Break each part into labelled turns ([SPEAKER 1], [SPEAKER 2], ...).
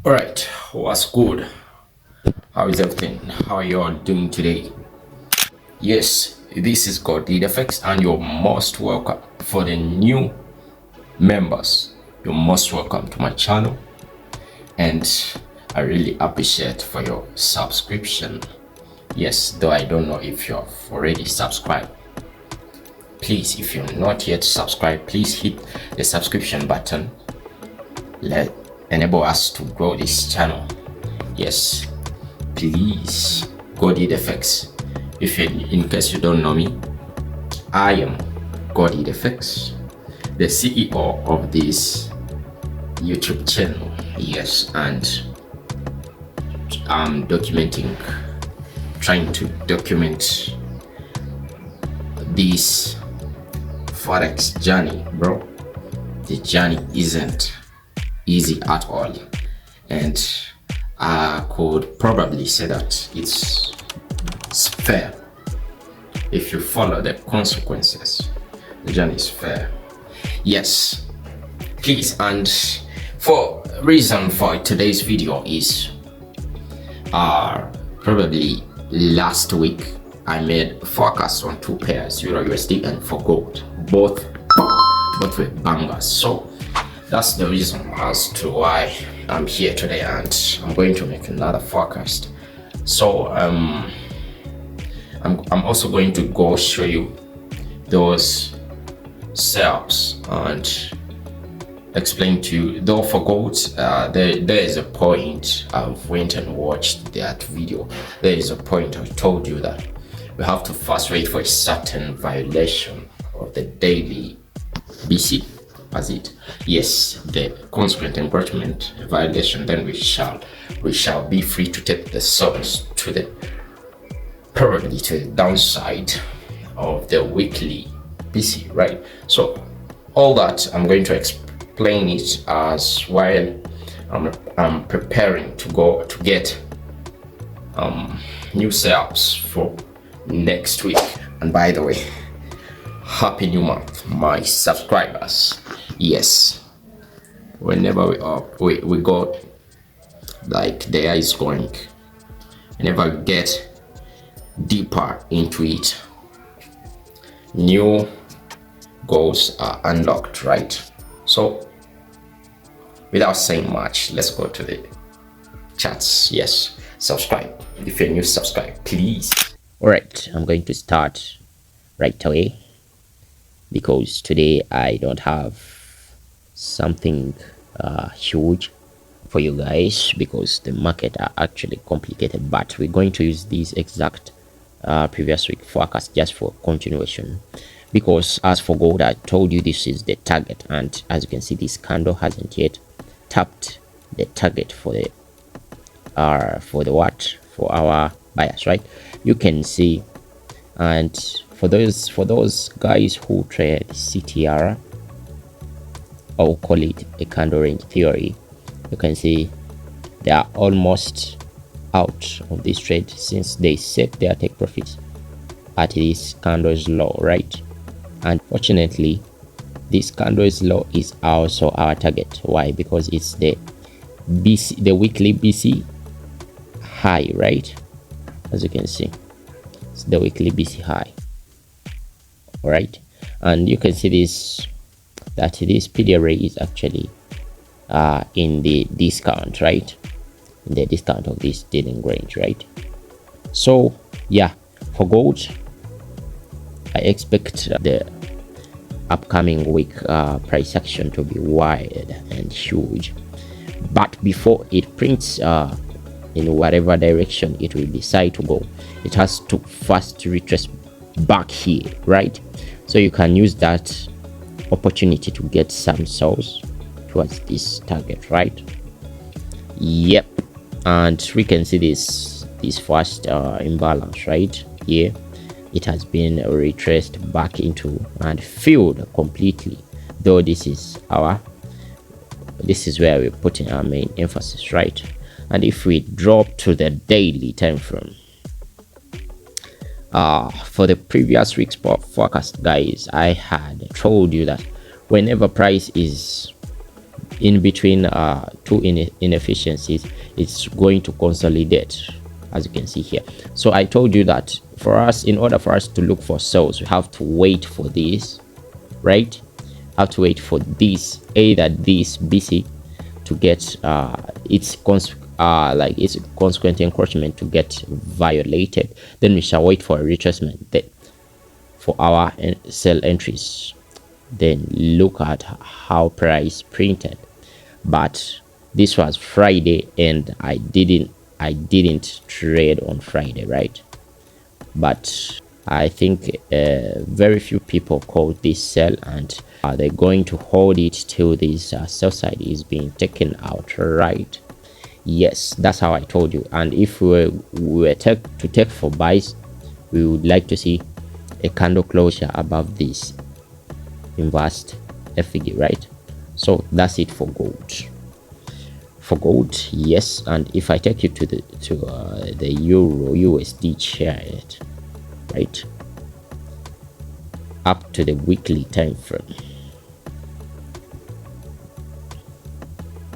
[SPEAKER 1] All right, what's good? How is everything? How are you all doing today? Yes, this is God Lead Effects, and you're most welcome. For the new members, you're most welcome to my channel, and I really appreciate for your subscription. Yes, though I don't know if you have already subscribed. Please, if you're not yet subscribed, please hit the subscription button. Let enable us to grow this channel. Yes, please God Lead Effects. If in case you don't know me, I am God Lead Effects, the CEO of this YouTube channel. Yes, and I'm trying to document this forex journey, bro. The journey isn't easy at all, and I could probably say that it's fair. If you follow the consequences, the journey is fair. Yes, please. And for reason for today's video is probably last week I made forecast on two pairs, Euro USD and for gold, both were bangers. So that's the reason as to why I'm here today, and I'm going to make another forecast. So I'm also going to go show you those setups and explain to you. Though for gold, there is a point I've went and watched that video. There is a point I told you that we have to first wait for a certain violation of the daily BC. As it, yes, the consequent encroachment violation, then we shall be free to take the source to the probably to the downside of the weekly BC, right? So all that I'm going to explain it as while I'm preparing to get new setups for next week. And by the way, happy new month, my subscribers. Yes, whenever we go like the year is going, whenever we get deeper into it, new goals are unlocked, right? So without saying much, let's go to the chats. Yes, subscribe. If you're new, subscribe, please. All right, I'm going to start right away because today I don't have something huge for you guys because the market are actually complicated, but we're going to use these exact previous week forecast just for continuation, because as for gold, I told you this is the target, and as you can see, this candle hasn't yet tapped the target for the for our buyers, right? You can see. And for those guys who trade CTR, or call it a candle range theory, you can see they are almost out of this trade since they set their take profits at this candle's low, right? And fortunately, this candle's low is also our target. Why? Because it's the weekly BC high, right? As you can see, it's the weekly BC high. All right, and you can see this PD array is actually in the discount, right? In the discount of this dealing range, right? So yeah, for gold, I expect the upcoming week price action to be wide and huge, but before it prints in whatever direction it will decide to go, it has to first retrace back here, right? So you can use that opportunity to get some sales towards this target, right? Yep. And we can see this first imbalance right here. It has been retraced back into and filled completely, though this is where we're putting our main emphasis, right? And if we drop to the daily time frame, for the previous week's forecast, guys, I had told you that whenever price is in between two inefficiencies, it's going to consolidate, as you can see here. So I told you that for us, in order for us to look for sales, we have to wait for this, right? Have to wait for this, either this BC to get its consequent encroachment to get violated. Then we shall wait for a retracement then for our sell entries. Then look at how price printed. But this was Friday, and I didn't trade on Friday, right? But I think very few people called this sell, and they're going to hold it till this sell side is being taken out, right? Yes, that's how I told you. And if we were to take for buys, we would like to see a candle closure above this inverse FVG, right? So that's it for gold. For gold, yes. And if I take you to the Euro USD chart, right, up to the weekly time frame.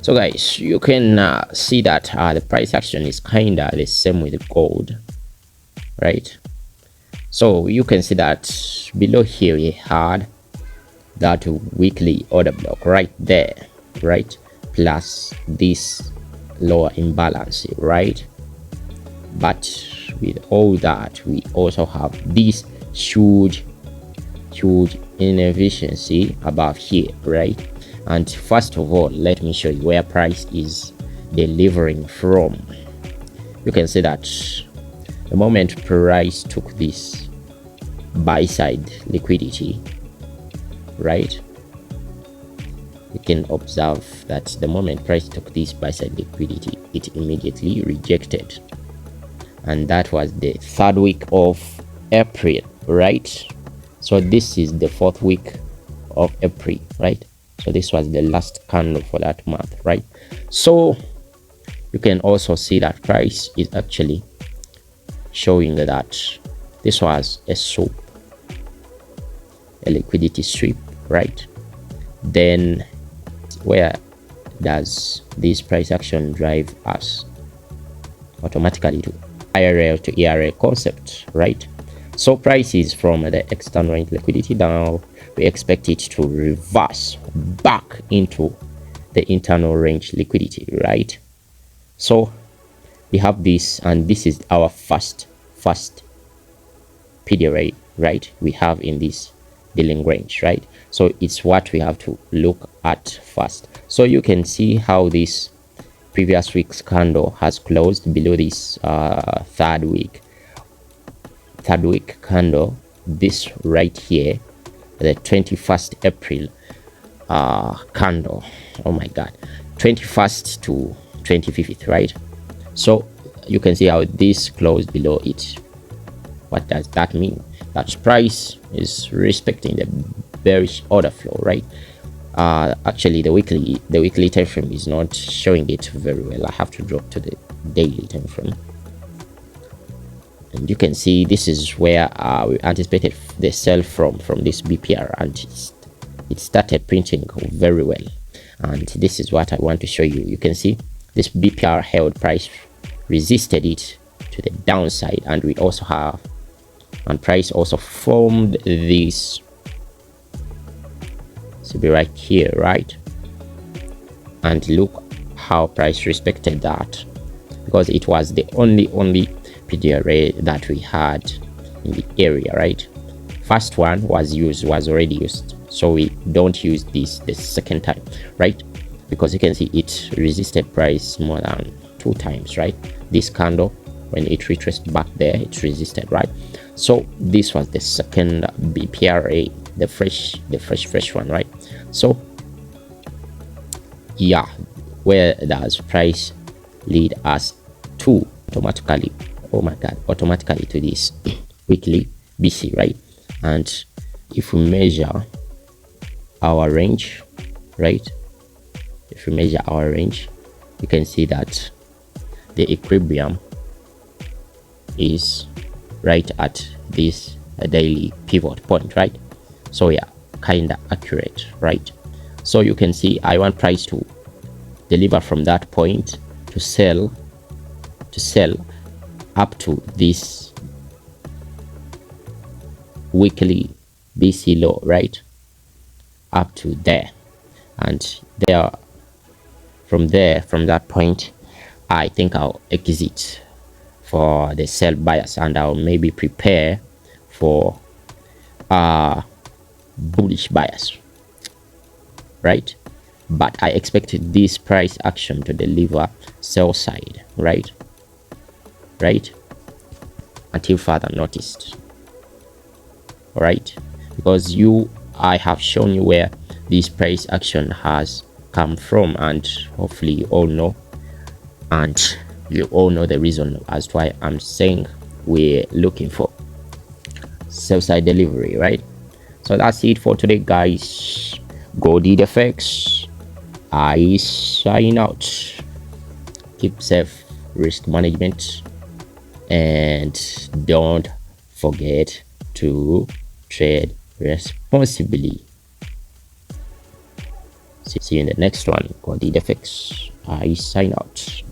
[SPEAKER 1] So guys, you can see that the price action is kind of the same with the gold, right? So you can see that below here we had that weekly order block right there, right, plus this lower imbalance, right? But with all that, we also have this huge inefficiency above here, right? And first of all, let me show you where price is delivering from. You can see that the moment price took this buy side liquidity, right, you can observe that the moment price took this buy side liquidity, it immediately rejected. And that was the 3rd week of April, right? So this is the 4th week of April, right? So this was the last candle for that month, right? So you can also see that price is actually showing that this was a sweep, a liquidity sweep, right? Then where does this price action drive us? Automatically to IRL to ERL concept, right? So price is from the external range liquidity. Now we expect it to reverse back into the internal range liquidity, right? So we have this, and this is our first PDRA, right, we have in this dealing range, right? So it's what we have to look at first. So you can see how this previous week's candle has closed below this third week candle, this right here, the 21st April candle. Oh my god, 21st to 25th, right? So you can see how this closed below it. What does that mean? That price is respecting the bearish order flow, right? Actually the weekly time frame is not showing it very well. I have to drop to the daily time frame, and you can see this is where we anticipated the sell from this BPR, and it started printing very well. And this is what I want to show you. You can see this BPR held price, resisted it to the downside, and we also have, and price also formed this to be right here, right? And look how price respected that, because it was the only PDRA that we had in the area, right? First one was already used, so we don't use this the second time, right? Because you can see it resisted price more than 2 times, right? This candle, when it retraced back there, it resisted, right? So this was the second BPRA, the fresh one, right? So yeah, where does price lead us to? Automatically, oh my god, automatically to this weekly BC, right? And if we measure our range, right, if we measure our range, you can see that the equilibrium is right at this daily pivot point, right? So yeah, kind of accurate, right? So you can see I want price to deliver from that point to sell up to this weekly BC low, right? Up to there, and there, from that point, I think I'll exit for the sell bias, and I'll maybe prepare for bullish bias, right? But I expected this price action to deliver sell side, right? Until further noticed. All right, because I have shown you where this price action has come from, and hopefully you all know, and you all know the reason as to why I'm saying we're looking for sell side delivery, right? So that's it for today, guys. Go did FX. I sign out. Keep safe, risk management, and don't forget to trade responsibly. See you in the next one. Go did FX. I sign out.